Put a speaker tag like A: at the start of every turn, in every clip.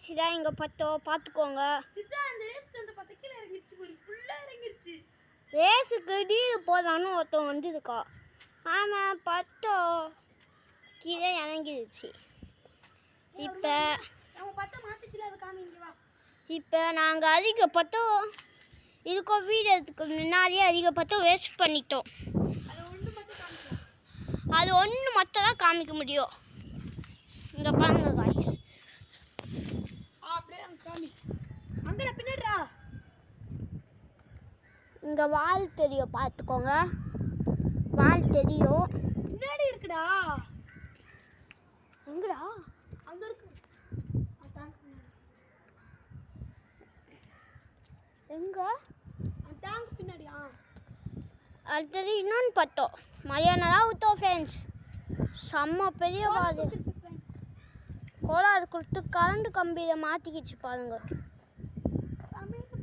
A: Guys இதான் எங்கள் பத்தம் பார்த்துக்கோங்க. ரேஸுக்கு டீல் போதான்னு ஒருத்தன் வந்துருக்கா. ஆமாம் பத்தம் கீழே இறங்கிடுச்சு. இப்போ நாங்கள் அதிக பத்தம் இதுக்கும் வீடுறதுக்கு முன்னாடியே அதிக பத்தம் வேஸ்ட் பண்ணிட்டோம். அது ஒன்று மட்டும் தான் காமிக்க முடியும். இங்கே பாருங்க காய்ஸ். இங்கே வால் தெரியும் பார்த்துக்கோங்க. வால் தெரியும்
B: பின்னாடி இருக்குடா.
A: எங்கடா
B: அங்கே இருக்கு.
A: எங்க
B: டேங்க் பின்னாடியா?
A: அடுத்தது இன்னொன்று பார்த்தோம். மதியானம் தான் ஊற்றோம் ஃப்ரெண்ட்ஸ். செம்ம பெரிய பாது. கோளாறு கொடுத்து கரண்ட் கம்பியில் மாற்றிக்கிச்சு பாருங்க.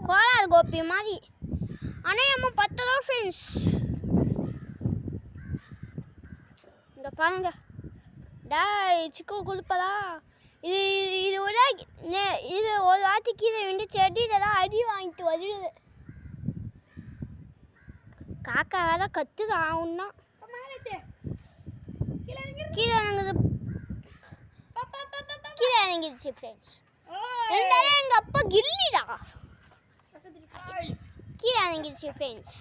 A: கோளாறு கோப்பி மாதிரி. ஆனால் நம்ம பத்தலாம் ஃப்ரெண்ட்ஸ். இந்த பாருங்க டாய் சிக்கன் கொடுப்பதா. இது இது இது ஒரு வாட்டி கீழே விண்டு செடியிலலாம் அடி வாங்கிட்டு வருது. காக்கா வேற கத்துது ஆகுன்னா கீழே இறங்குது. கீழே இறங்கிடுச்சு ஃப்ரெண்ட்ஸ். ரெண்டாவது எங்கள் அப்பா கில்லிடா கீழே இறங்கிடுச்சு ஃப்ரெண்ட்ஸ்.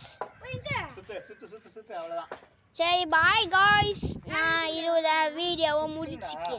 A: சரி பாய் காய்ஸ். நான் இதோட வீடியோவை முடிச்சுக்கிறேன்.